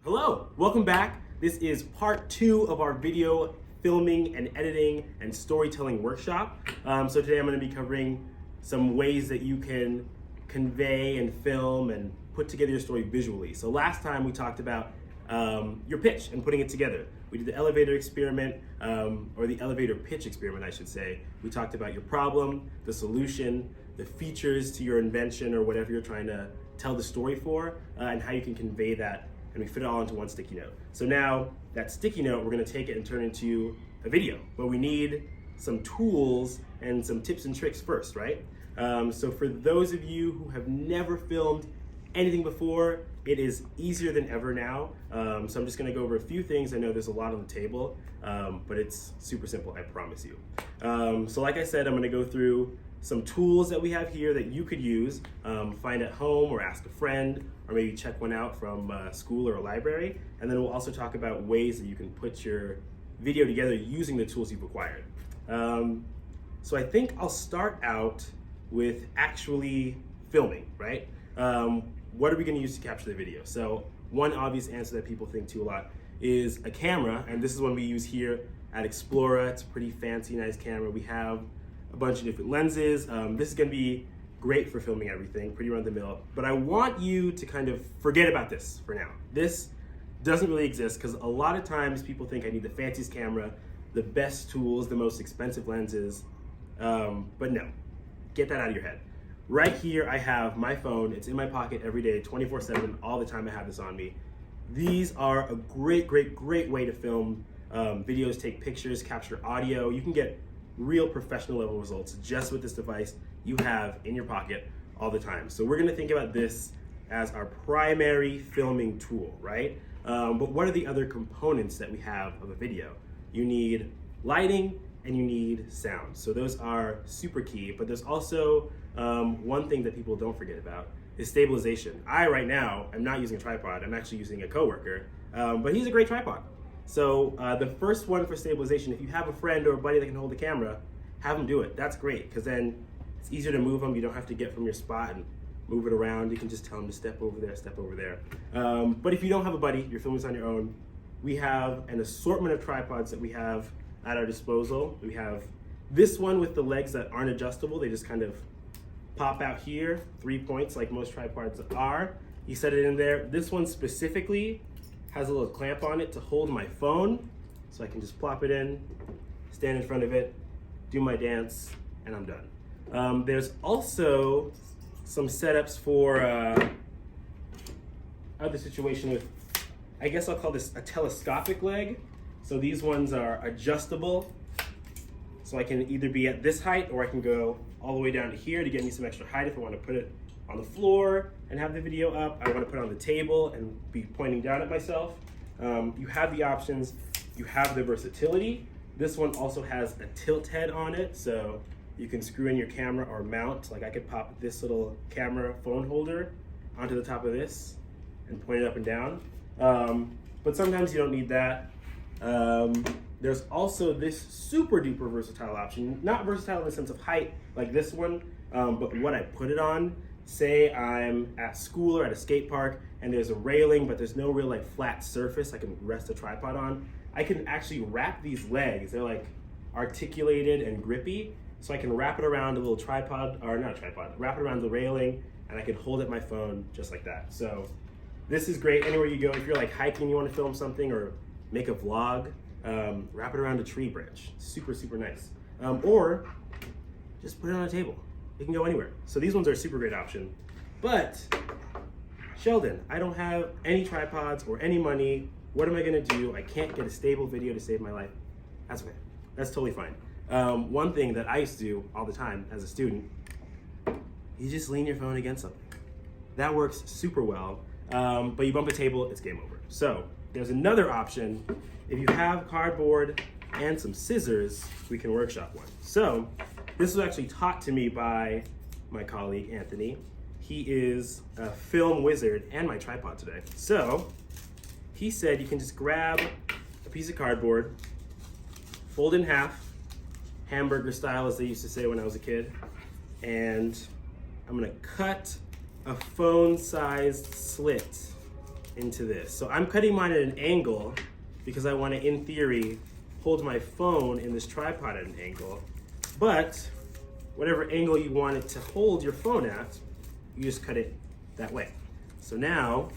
Hello, welcome back. This is part 2 of our video filming and editing and storytelling workshop. So today I'm going to be covering some ways that you can convey and film and put together your story visually. So last time we talked about your pitch and putting it together. We did the elevator experiment, or the elevator pitch experiment, I should say. We talked about your problem, the solution, the features to your invention or whatever you're trying to tell the story for, and how you can convey that, and we fit it all into one sticky note. So now that sticky note, we're gonna take it and turn it into a video, but we need some tools and some tips and tricks first, right? So for those of you who have never filmed anything before, it is easier than ever now. So I'm just gonna go over a few things. I know there's a lot on the table, but it's super simple, I promise you. So like I said, I'm gonna go through some tools that we have here that you could use, find at home or ask a friend, or maybe check one out from school or a library. And then we'll also talk about ways that you can put your video together using the tools you've acquired. So I think I'll start out with actually filming, right? What are we gonna use to capture the video? So one obvious answer that people think to a lot is a camera, and this is one we use here at Explora. It's a pretty fancy, nice camera. We have a bunch of different lenses. This is gonna be great for filming everything, pretty run the mill. But I want you to kind of forget about this for now. This doesn't really exist because a lot of times people think I need the fanciest camera, the best tools, the most expensive lenses, but no, get that out of your head. Right here I have my phone. It's in my pocket every day, 24/7, all the time I have this on me. These are a great way to film videos, take pictures, capture audio. You can get real professional level results just with this device you have in your pocket all the time. So we're gonna think about this as our primary filming tool, right? But what are the other components that we have of a video? You need lighting and you need sound. So those are super key, but there's also one thing that people don't forget about is stabilization. I right now am not using a tripod, I'm actually using a coworker, but he's a great tripod. So the first one for stabilization, if you have a friend or a buddy that can hold the camera, have them do it. That's great, because then it's easier to move them. You don't have to get from your spot and move it around. You can just tell them to step over there, step over there. But if you don't have a buddy, you're filming this on your own, we have an assortment of tripods that we have at our disposal. We have this one with the legs that aren't adjustable. They just kind of pop out here, 3 points like most tripods are. You set it in there. This one specifically has a little clamp on it to hold my phone, so I can just plop it in, stand in front of it, do my dance, and I'm done. There's also some setups for other situation with, I guess I'll call this a telescopic leg. So these ones are adjustable, so I can either be at this height or I can go all the way down to here to get me some extra height if I want to put it on the floor and have the video up. I want to put it on the table and be pointing down at myself. You have the options, you have the versatility. This one also has a tilt head on it, so you can screw in your camera or mount. Like I could pop this little camera phone holder onto the top of this and point it up and down. But sometimes you don't need that. There's also this super duper versatile option, not versatile in the sense of height like this one, but what I put it on. Say I'm at school or at a skate park and there's a railing, but there's no real like flat surface I can rest a tripod on. I can actually wrap these legs. They're like articulated and grippy. So I can wrap it around a little tripod, or not a tripod, wrap it around the railing, and I can hold it my phone just like that. So this is great anywhere you go. If you're like hiking, you want to film something or make a vlog, wrap it around a tree branch. Super nice. Or just put it on a table. It can go anywhere. So these ones are a super great option. But Sheldon, I don't have any tripods or any money. What am I gonna do? I can't get a stable video to save my life. That's okay. That's totally fine. One thing that I used to do all the time as a student, you just lean your phone against something. That works super well, but you bump a table, it's game over. So there's another option. If you have cardboard and some scissors, we can workshop one. So this was actually taught to me by my colleague, Anthony. He is a film wizard and my tripod today. So he said you can just grab a piece of cardboard, fold in half, hamburger style as they used to say when I was a kid, and I'm gonna cut a phone-sized slit into this. So I'm cutting mine at an angle because I want to, in theory, hold my phone in this tripod at an angle. But whatever angle you want it to hold your phone at, you just cut it that way. So now,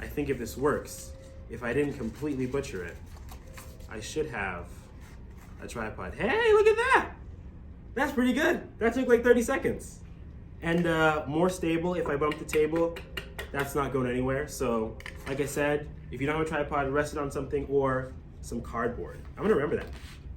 I think if this works, if I didn't completely butcher it, I should have a tripod. Hey, look at that! That's pretty good. That took like 30 seconds. And more stable, if I bump the table, that's not going anywhere. So, like I said, if you don't have a tripod, rest it on something or some cardboard. I'm gonna remember that.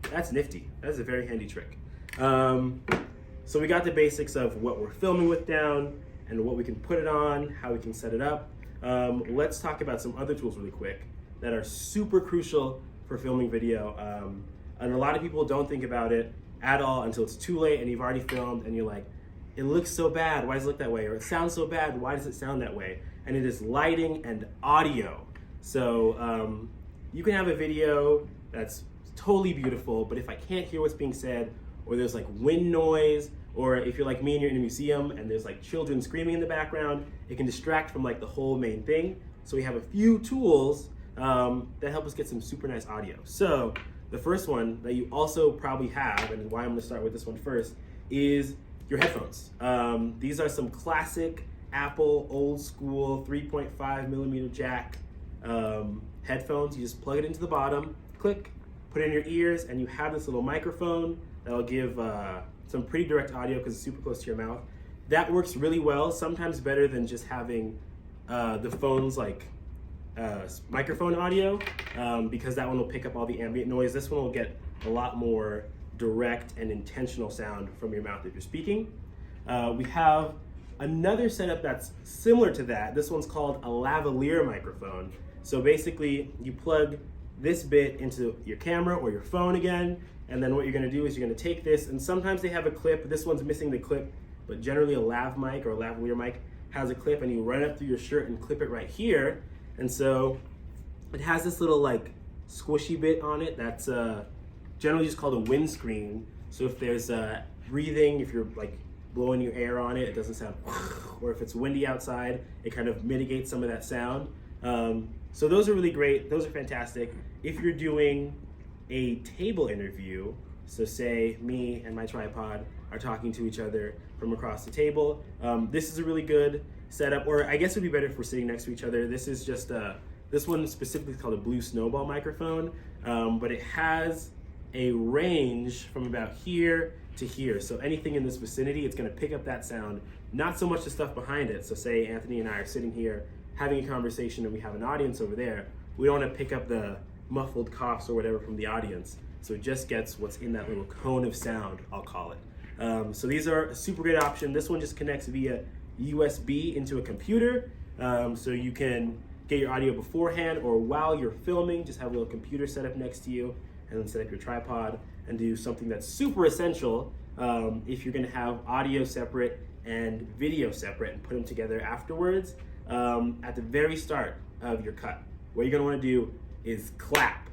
That's nifty. That's a very handy trick. So we got the basics of what we're filming with down and what we can put it on, how we can set it up. Let's talk about some other tools really quick that are super crucial for filming video. And a lot of people don't think about it at all until it's too late and you've already filmed and you're like, it looks so bad, why does it look that way? Or it sounds so bad, why does it sound that way? And it is lighting and audio. So you can have a video that's totally beautiful, but if I can't hear what's being said, or there's like wind noise, or if you're like me and you're in a museum and there's like children screaming in the background, it can distract from like the whole main thing. So we have a few tools that help us get some super nice audio. So the first one that you also probably have, and why I'm gonna start with this one first, is your headphones. These are some classic Apple old school 3.5 millimeter jack headphones. You just plug it into the bottom, click, put it in your ears, and you have this little microphone that'll give some pretty direct audio because it's super close to your mouth. That works really well, sometimes better than just having the phone's like microphone audio, because that one will pick up all the ambient noise. This one will get a lot more direct and intentional sound from your mouth if you're speaking. We have another setup that's similar to that. This one's called a lavalier microphone. So basically you plug this bit into your camera or your phone again, and then what you're gonna do is you're gonna take this, and sometimes they have a clip. This one's missing the clip, but generally a lav mic or a lavalier mic has a clip, and you run it through your shirt and clip it right here. And so it has this little like squishy bit on it that's generally just called a windscreen. So if there's breathing, if you're like blowing your air on it, it doesn't sound, or if it's windy outside, it kind of mitigates some of that sound. So those are really great. Those are fantastic. If you're doing a table interview, so say me and my tripod are talking to each other from across the table, this is a really good setup, or I guess it would be better if we're sitting next to each other. This is just, this one specifically is called a blue Snowball microphone, but it has a range from about here to here. So anything in this vicinity, it's gonna pick up that sound, not so much the stuff behind it. So say Anthony and I are sitting here having a conversation and we have an audience over there, we don't wanna pick up the muffled coughs or whatever from the audience. So it just gets what's in that little cone of sound, I'll call it. So these are a super great option. This one just connects via USB into a computer. So you can get your audio beforehand or while you're filming, just have a little computer set up next to you and then set up your tripod and do something that's super essential if you're gonna have audio separate and video separate and put them together afterwards. At the very start of your cut, what you're gonna wanna do is clap.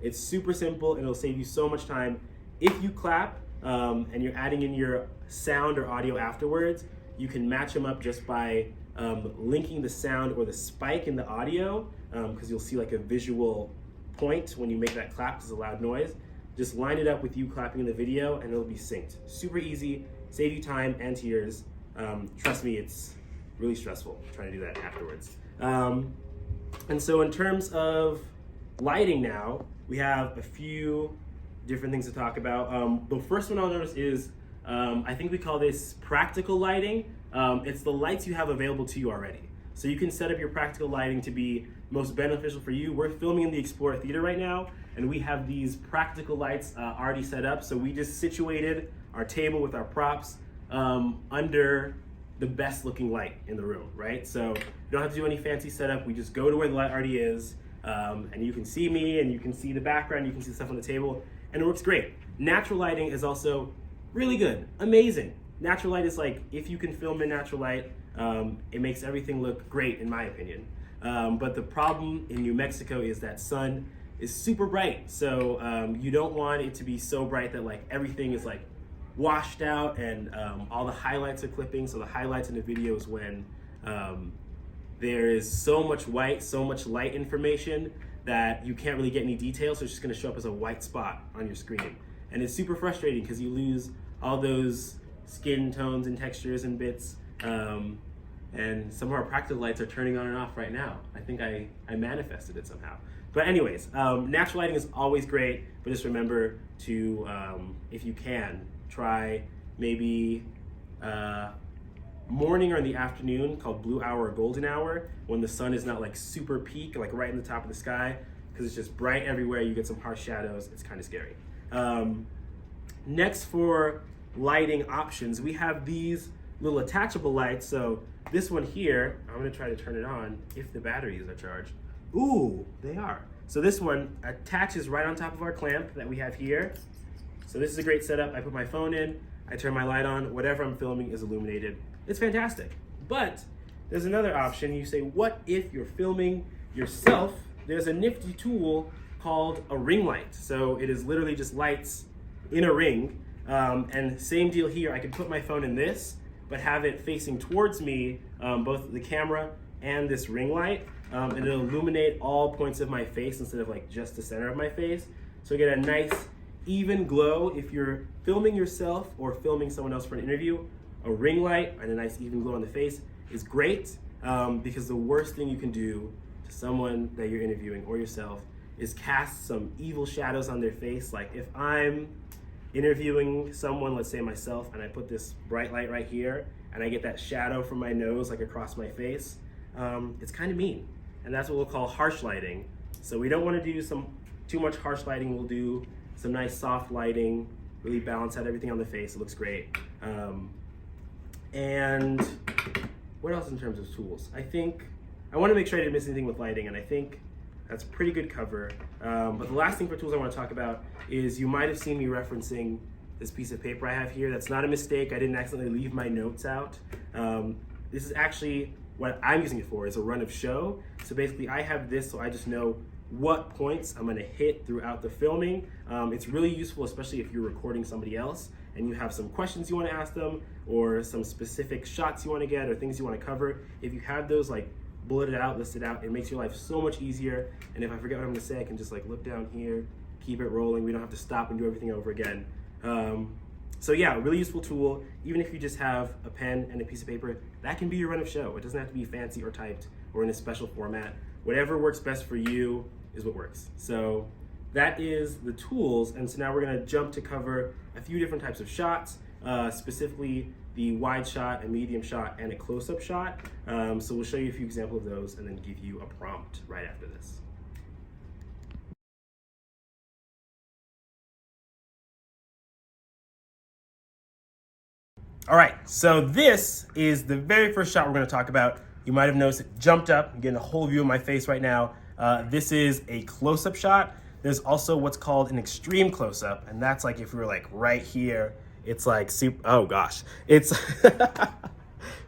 It's super simple and it'll save you so much time. If you clap and you're adding in your sound or audio afterwards, you can match them up just by linking the sound or the spike in the audio, because you'll see like a visual point when you make that clap, because it's a loud noise. Just line it up with you clapping in the video and it'll be synced. Super easy, save you time and tears. Trust me, it's really stressful trying to do that afterwards. And so in terms of lighting now, we have a few different things to talk about. The first one I'll notice is, I think we call this practical lighting. It's the lights you have available to you already. So you can set up your practical lighting to be most beneficial for you. We're filming in the Explora Theater right now, and we have these practical lights already set up. So we just situated our table with our props under the best looking light in the room, right? So you don't have to do any fancy setup. We just go to where the light already is, and you can see me, and you can see the background, you can see the stuff on the table, and it works great. Natural lighting is also really good, amazing. Natural light is like, if you can film in natural light, it makes everything look great in my opinion. But the problem in New Mexico is that sun is super bright. So you don't want it to be so bright that like everything is like washed out and all the highlights are clipping. So the highlights in the video is when there is so much white, so much light information that you can't really get any details, so it's just gonna show up as a white spot on your screen. And it's super frustrating because you lose all those skin tones and textures and bits. And some of our practical lights are turning on and off right now. I think I manifested it somehow. But anyways, natural lighting is always great, but just remember to, if you can, try maybe morning or in the afternoon, called blue hour or golden hour, when the sun is not like super peak, like right in the top of the sky, because it's just bright everywhere, you get some harsh shadows, it's kind of scary. Next, for lighting options, we have these little attachable lights. So this one here, I'm gonna try to turn it on if the batteries are charged. Ooh, they are. So this one attaches right on top of our clamp that we have here. So this is a great setup. I put my phone in, I turn my light on, whatever I'm filming is illuminated. It's fantastic. But there's another option. You say, what if you're filming yourself? There's a nifty tool called a ring light. So it is literally just lights in a ring. And same deal here, I can put my phone in this, but have it facing towards me, both the camera and this ring light, and it'll illuminate all points of my face instead of like just the center of my face. So you get a nice even glow. If you're filming yourself or filming someone else for an interview, a ring light and a nice even glow on the face is great, because the worst thing you can do to someone that you're interviewing or yourself is cast some evil shadows on their face. Like if I'm interviewing someone, let's say myself, and I put this bright light right here and I get that shadow from my nose like across my face, it's kind of mean. And that's what we'll call harsh lighting. So we don't want to do too much harsh lighting. We'll do some nice soft lighting, really balance out everything on the face. It looks great. And what else in terms of tools? I think I want to make sure I didn't miss anything with lighting, and I think that's pretty good cover. But the last thing for tools I want to talk about is, you might have seen me referencing this piece of paper I have here. That's not a mistake. I didn't accidentally leave my notes out. This is actually what I'm using it for, is a run of show. So basically I have this so I just know what points I'm gonna hit throughout the filming. It's really useful, especially if you're recording somebody else and you have some questions you wanna ask them, or some specific shots you wanna get, or things you wanna cover. If you have those like bulleted out, listed out, it makes your life so much easier. And if I forget what I'm gonna say, I can just like look down here, keep it rolling. We don't have to stop and do everything over again. So yeah, a really useful tool. Even if you just have a pen and a piece of paper, that can be your run of show. It doesn't have to be fancy or typed or in a special format. Whatever works best for you is what works. So that is the tools. And so now we're gonna jump to cover a few different types of shots, specifically the wide shot, a medium shot, and a close-up shot. So we'll show you a few examples of those and then give you a prompt right after this. All right, so this is the very first shot we're gonna talk about. You might have noticed it jumped up. I'm getting a whole view of my face right now. This is a close-up shot. There's also what's called an extreme close-up, and that's like if we were like right here, it's like oh gosh, it's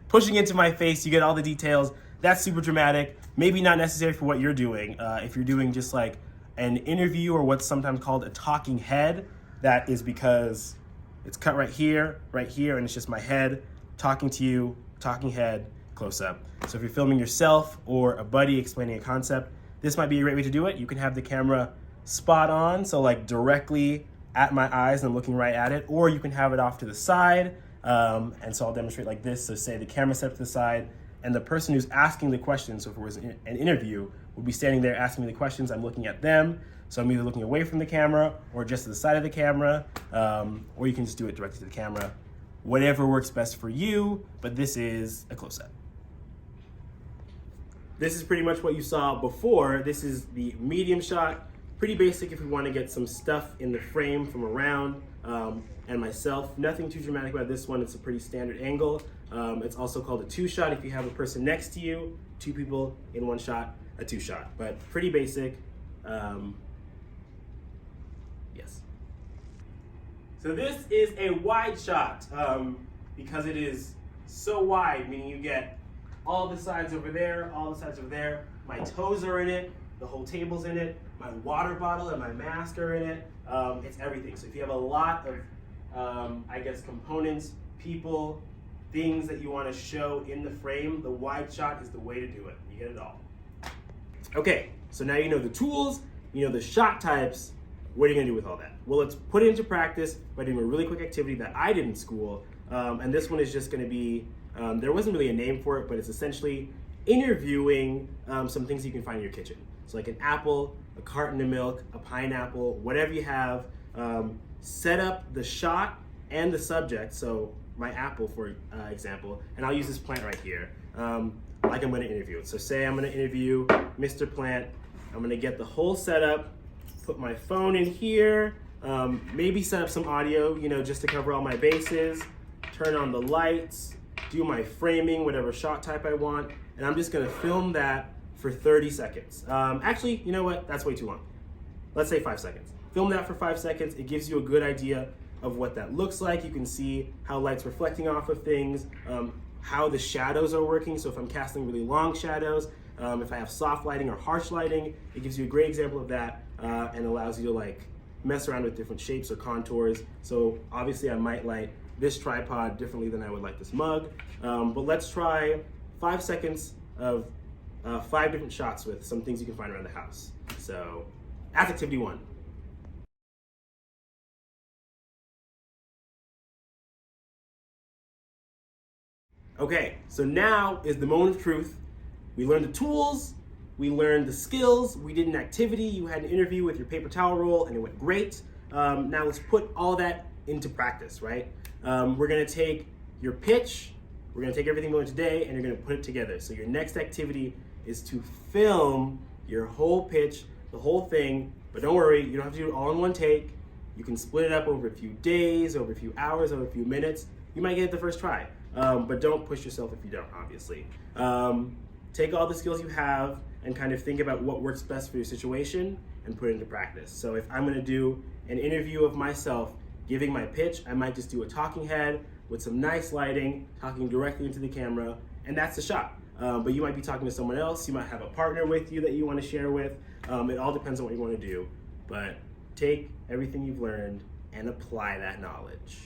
pushing into my face, you get all the details. That's super dramatic, maybe not necessary for what you're doing. If you're doing just like an interview or what's sometimes called a talking head, that is because it's cut right here, and it's just my head talking to you, talking head, close up. So if you're filming yourself or a buddy explaining a concept, this might be a great way to do it. You can have the camera spot on, so like directly at my eyes and I'm looking right at it, or you can have it off to the side. And so I'll demonstrate like this. So say the camera set to the side and the person who's asking the questions, so if it was an interview, will be standing there asking me the questions, I'm looking at them. So I'm either looking away from the camera or just to the side of the camera, or you can just do it directly to the camera. Whatever works best for you, but this is a close-up. This is pretty much what you saw before. This is the medium shot. Pretty basic if we want to get some stuff in the frame from around and myself. Nothing too dramatic about this one. It's a pretty standard angle. It's also called a two-shot if you have a person next to you, two people in one shot, a two-shot, but pretty basic. Yes. So this is a wide shot because it is so wide, meaning you get all the sides over there, all the sides over there. My toes are in it, the whole table's in it, my water bottle and my mask are in it. It's everything. So if you have a lot of, I guess, components, people, things that you want to show in the frame, the wide shot is the way to do it. You get it all. Okay, so now you know the tools, you know the shot types. What are you gonna do with all that? Well, let's put it into practice by doing a really quick activity that I did in school. And this one is just gonna be, there wasn't really a name for it, but it's essentially interviewing some things you can find in your kitchen. So like an apple, a carton of milk, a pineapple, whatever you have. Set up the shot and the subject, so my apple for example, and I'll use this plant right here, like I'm going to interview it. So say I'm going to interview Mr. Plant. I'm going to get the whole setup, put my phone in here, maybe set up some audio, you know, just to cover all my bases, turn on the lights, do my framing, whatever shot type I want, and I'm just going to film that for 30 seconds. Actually, you know what? That's way too long. Let's say 5 seconds. Film that for 5 seconds. It gives you a good idea of what that looks like. You can see how light's reflecting off of things, how the shadows are working. So if I'm casting really long shadows, if I have soft lighting or harsh lighting, it gives you a great example of that and allows you to like mess around with different shapes or contours. So obviously I might light this tripod differently than I would light this mug. But let's try 5 seconds of 5 different shots with some things you can find around the house. So that's activity 1. Okay, so now is the moment of truth. We learned the tools, we learned the skills, we did an activity, you had an interview with your paper towel roll and it went great. Now let's put all that into practice, right? We're gonna take your pitch, we're gonna take everything we learned today and you're gonna put it together. So your next activity is to film your whole pitch, the whole thing, but don't worry, you don't have to do it all in one take. You can split it up over a few days, over a few hours, over a few minutes. You might get it the first try. But don't push yourself if you don't, obviously. Take all the skills you have and kind of think about what works best for your situation and put it into practice. So if I'm gonna do an interview of myself giving my pitch, I might just do a talking head with some nice lighting, talking directly into the camera, and that's the shot. But you might be talking to someone else, you might have a partner with you that you wanna share with. It all depends on what you wanna do. But take everything you've learned and apply that knowledge.